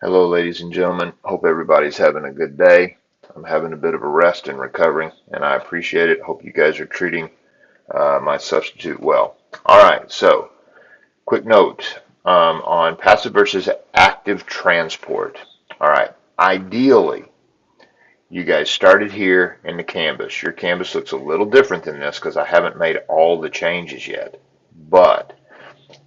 Hello, ladies and gentlemen. Hope everybody's having a good day. I'm having a bit of a rest and recovering, and I appreciate it. Hope you guys are treating my substitute well. All right, so quick note on passive versus active transport. All right, ideally, you guys started here in the canvas. Your canvas looks a little different than this because I haven't made all the changes yet. But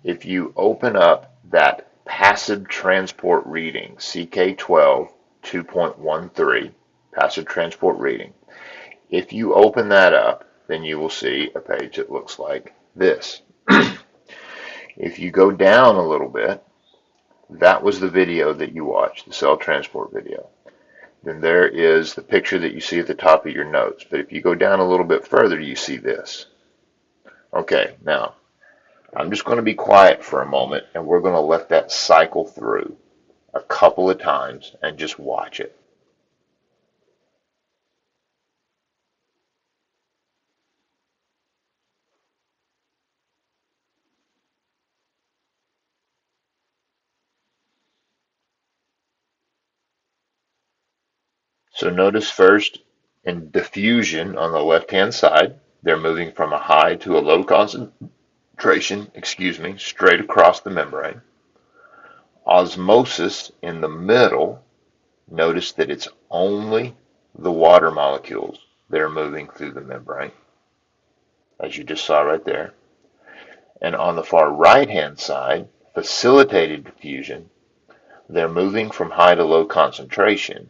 if you open up that passive transport reading, CK12 2.13, passive transport reading, if you open that up, then you will see a page that looks like this. If you go down a little bit, that was the video that you watched, the cell transport video. Then there is the picture that you see at the top of your notes. But if you go down a little bit further, you see this. Okay, now I'm just going to be quiet for a moment and we're going to let that cycle through a couple of times and just watch it. So notice first in diffusion on the left-hand side, they're moving from a high to a low concentration, straight across the membrane. Osmosis in the middle, notice that it's only the water molecules that are moving through the membrane, as you just saw right there. And on the far right-hand side, facilitated diffusion, they're moving from high to low concentration,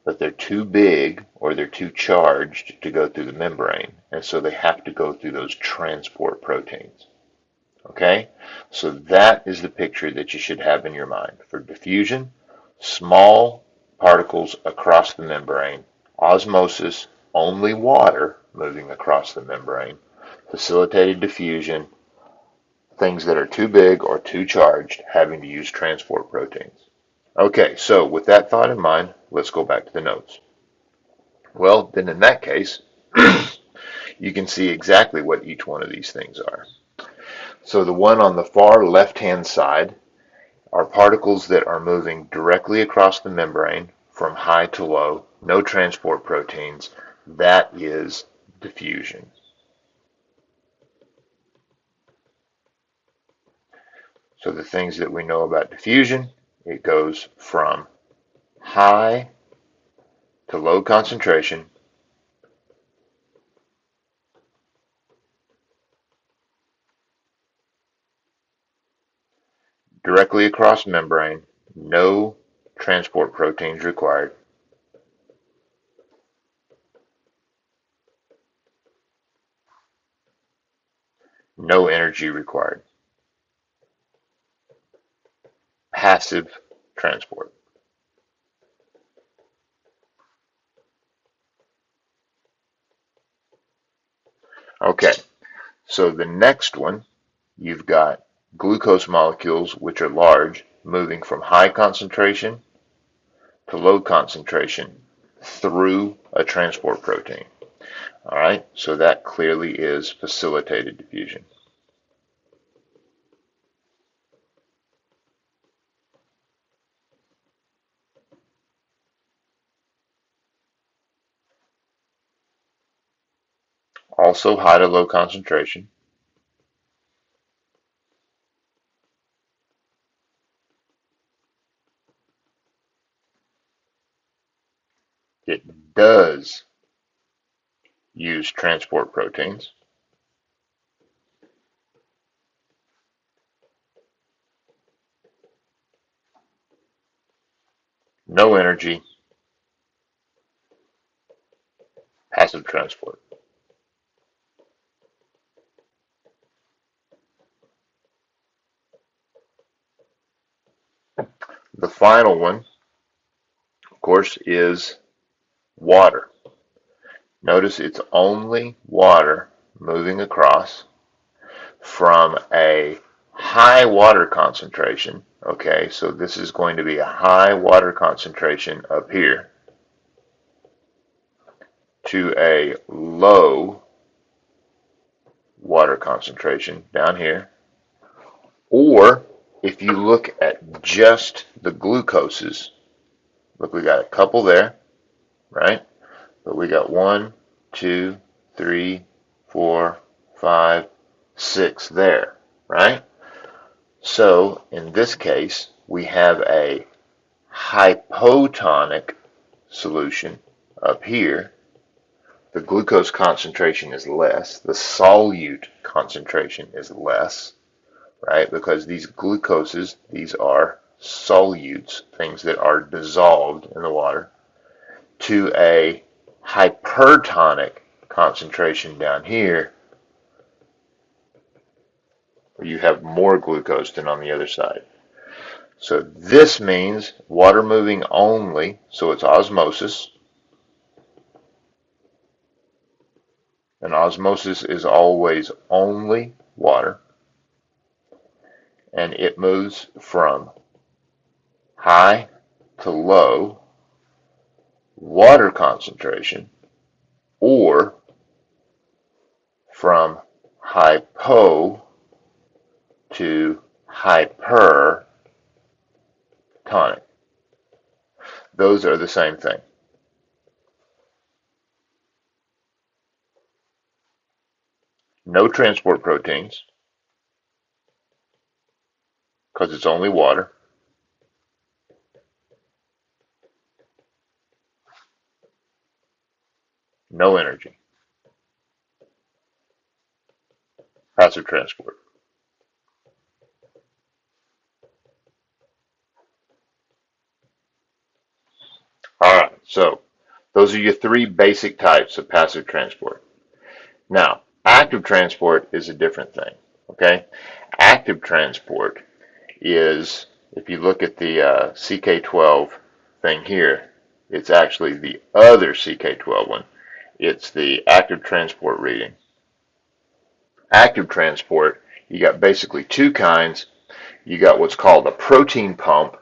but they're too big or they're too charged to go through the membrane, and so they have to go through those transport proteins. Okay? So that is the picture that you should have in your mind. For diffusion, small particles across the membrane, osmosis, only water moving across the membrane, facilitated diffusion, things that are too big or too charged having to use transport proteins. Okay, so with that thought in mind, let's go back to the notes. Well, then in that case, you can see exactly what each one of these things are. So the one on the far left-hand side are particles that are moving directly across the membrane from high to low, no transport proteins. That is diffusion. So the things that we know about diffusion, it goes from high to low concentration, directly across membrane, no transport proteins required. No energy required. Passive transport. Okay, so the next one, you've got glucose molecules, which are large, moving from high concentration to low concentration through a transport protein. All right, so that clearly is facilitated diffusion. Also high to low concentration. It does use transport proteins. No energy, passive transport. The final one, of course, is water. Notice it's only water moving across from a high water concentration. Okay, so this is going to be a high water concentration up here to a low water concentration down here. Or if you look at just the glucoses. Look, we got a couple there, right? But we got 1, 2, 3, 4, 5, 6 there, right? So in this case, we have a hypotonic solution up here. The glucose concentration is less. The solute concentration is less, right? Because these glucoses, these are solutes, things that are dissolved in the water, to a hypertonic concentration down here, where you have more glucose than on the other side. So this means water moving only, so it's osmosis. And osmosis is always only water. And it moves from high to low water concentration, or from hypo to hypertonic. Those are the same thing. No transport proteins, because it's only water. No energy. Passive transport. All right, so those are your three basic types of passive transport. Now, active transport is a different thing, okay? Active transport is, if you look at the CK12 thing here, it's actually the other CK12 one. It's the active transport reading. Active transport, you got basically two kinds. You got what's called a protein pump,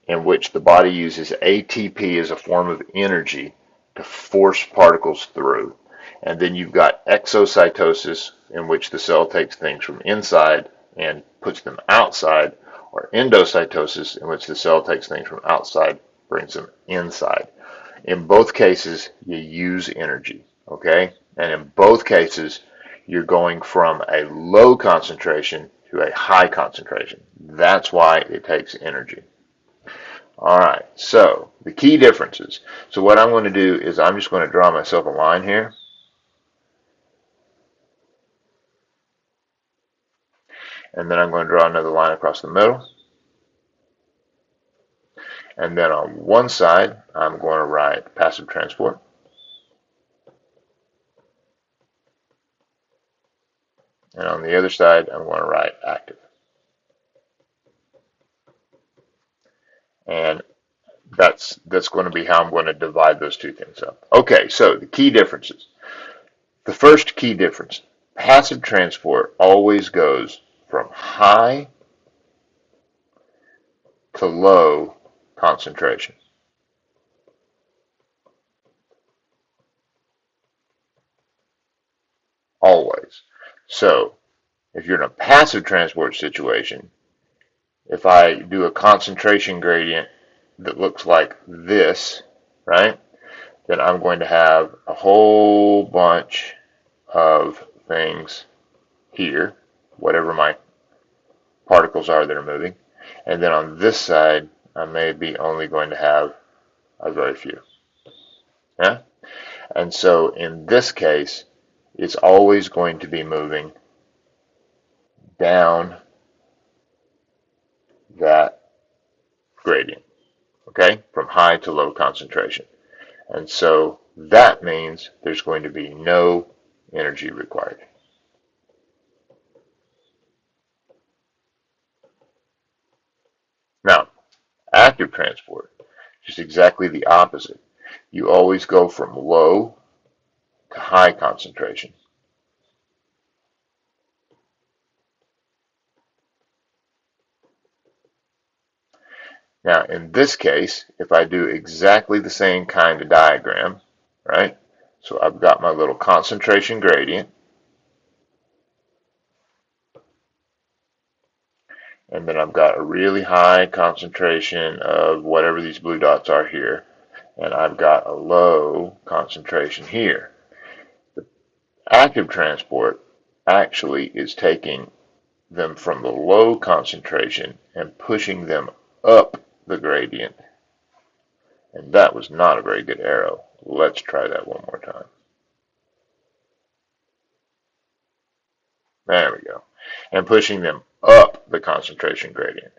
in which the body uses ATP as a form of energy to force particles through. And then you've got exocytosis, in which the cell takes things from inside and puts them outside, or endocytosis, in which the cell takes things from outside, brings them inside. In both cases, you use energy, okay? And in both cases, you're going from a low concentration to a high concentration. That's why it takes energy. All right, so the key differences. So what I'm going to do is I'm just going to draw myself a line here. And then I'm going to draw another line across the middle. And then on one side, I'm going to write passive transport. And on the other side, I'm going to write active. And that's going to be how I'm going to divide those two things up. Okay, so the key differences. The first key difference, passive transport always goes from high to low concentration. Always. So if you're in a passive transport situation, if I do a concentration gradient that looks like this, right, then I'm going to have a whole bunch of things here, whatever my particles are that are moving. And then on this side, I may be only going to have a very few. Yeah? And so in this case, it's always going to be moving down that gradient, okay, from high to low concentration. And so that means there's going to be no energy required. Now, active transport, just exactly the opposite. You always go from low to high concentration. Now, in this case, if I do exactly the same kind of diagram, right? So I've got my little concentration gradient. and then I've got a really high concentration of whatever these blue dots are here, and I've got a low concentration here. The active transport actually is taking them from the low concentration and pushing them up the gradient. And that was not a very good arrow. Let's try that one more time. There we go. And pushing them up the concentration gradient.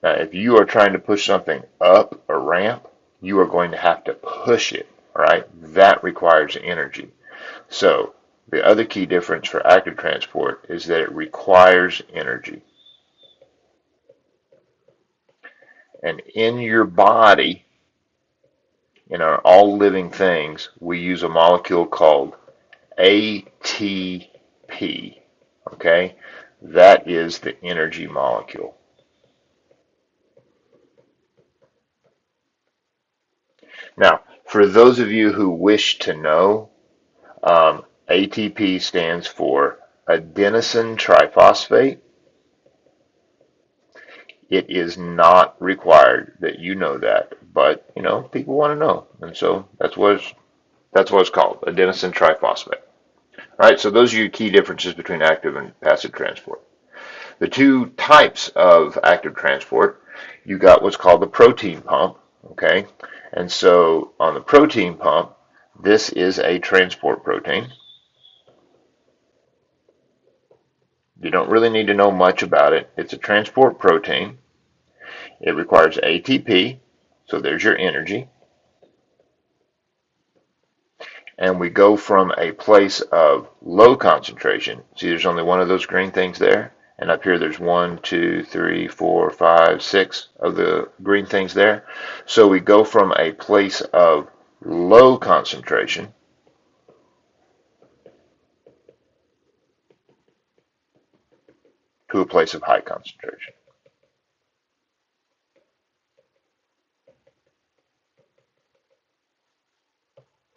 Now, if you are trying to push something up a ramp, you are going to have to push it, right? That requires energy. So the other key difference for active transport is that it requires energy. And in your body, in our all living things, we use a molecule called ATP. Okay? That is the energy molecule. Now, for those of you who wish to know, ATP stands for adenosine triphosphate. It is not required that you know that, but people want to know, and so that's what it's called, adenosine triphosphate. All right, so those are your key differences between active and passive transport. The two types of active transport, you got what's called the protein pump, okay? And so on the protein pump, this is a transport protein. You don't really need to know much about it. It's a transport protein. It requires ATP, so there's your energy. And we go from a place of low concentration. See, there's only one of those green things there. And up here, there's 1, 2, 3, 4, 5, 6 of the green things there. So we go from a place of low concentration to a place of high concentration.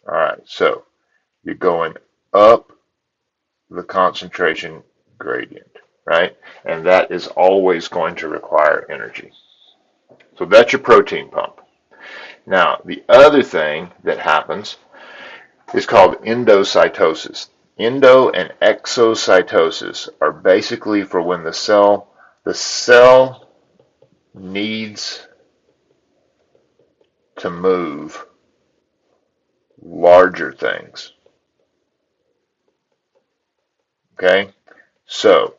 All right, so you're going up the concentration gradient, right? And that is always going to require energy. So that's your protein pump. Now, the other thing that happens is called endocytosis. Endo and exocytosis are basically for when the cell needs to move larger things. Okay? So,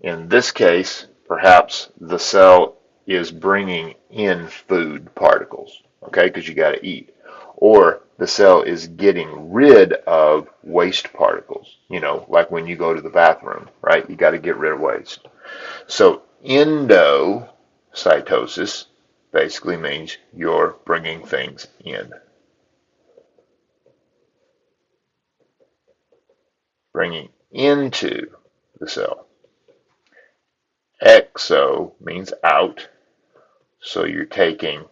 in this case, perhaps the cell is bringing in food particles, okay, because you got to eat. Or the cell is getting rid of waste particles, like when you go to the bathroom, right? You got to get rid of waste. So endocytosis basically means you're bringing things in. Bringing into the cell. Exo means out, so you're taking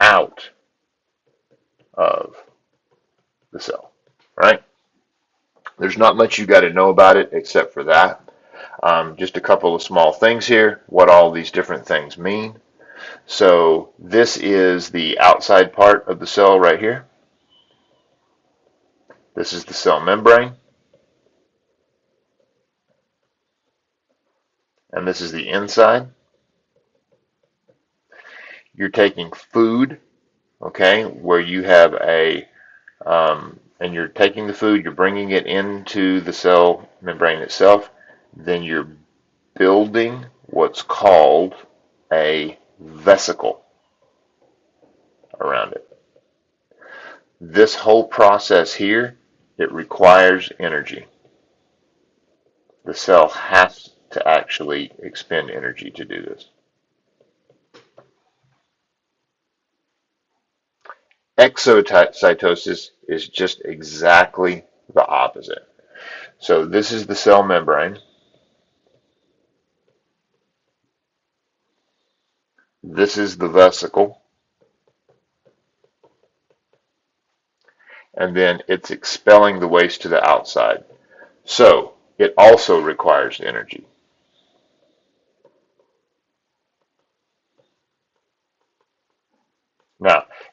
out of the cell, right? There's not much you got to know about it except for that. Just a couple of small things here, what all these different things mean. So this is the outside part of the cell right here. This is the cell membrane. And this is the inside. You're taking food, okay, where you have and you're taking the food, you're bringing it into the cell membrane itself, then you're building what's called a vesicle around it. This whole process here, it requires energy. The cell has to actually expend energy to do this. Exocytosis is just exactly the opposite. So this is the cell membrane. This is the vesicle. And then it's expelling the waste to the outside. So it also requires energy.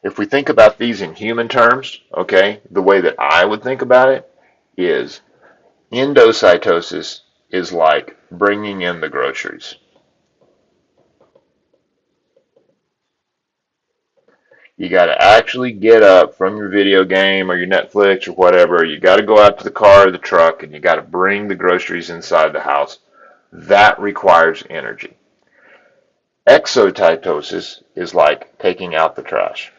If we think about these in human terms, okay, the way that I would think about it is endocytosis is like bringing in the groceries. You got to actually get up from your video game or your Netflix or whatever. You got to go out to the car or the truck and you got to bring the groceries inside the house. That requires energy. Exocytosis is like taking out the trash.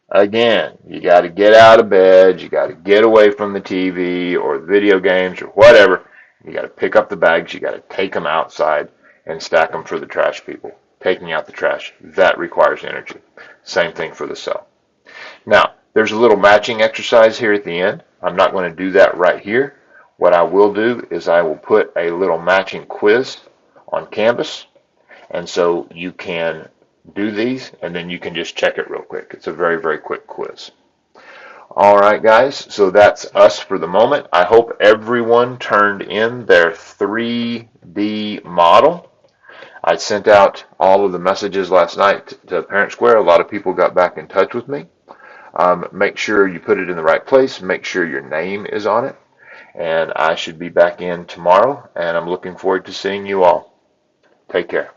Again, you got to get out of bed, you got to get away from the TV or the video games or whatever. You got to pick up the bags, you got to take them outside and stack them for the trash people. Taking out the trash, that requires energy. Same thing for the cell. Now, there's a little matching exercise here at the end. I'm not going to do that right here. What I will do is I will put a little matching quiz on Canvas, and so you can do these, and then you can just check it real quick. It's a very, very quick quiz. All right, guys, so that's us for the moment. I hope everyone turned in their 3D model. I sent out all of the messages last night to Parent Square. A lot of people got back in touch with me. Make sure you put it in the right place. Make sure your name is on it. And I should be back in tomorrow, and I'm looking forward to seeing you all. Take care.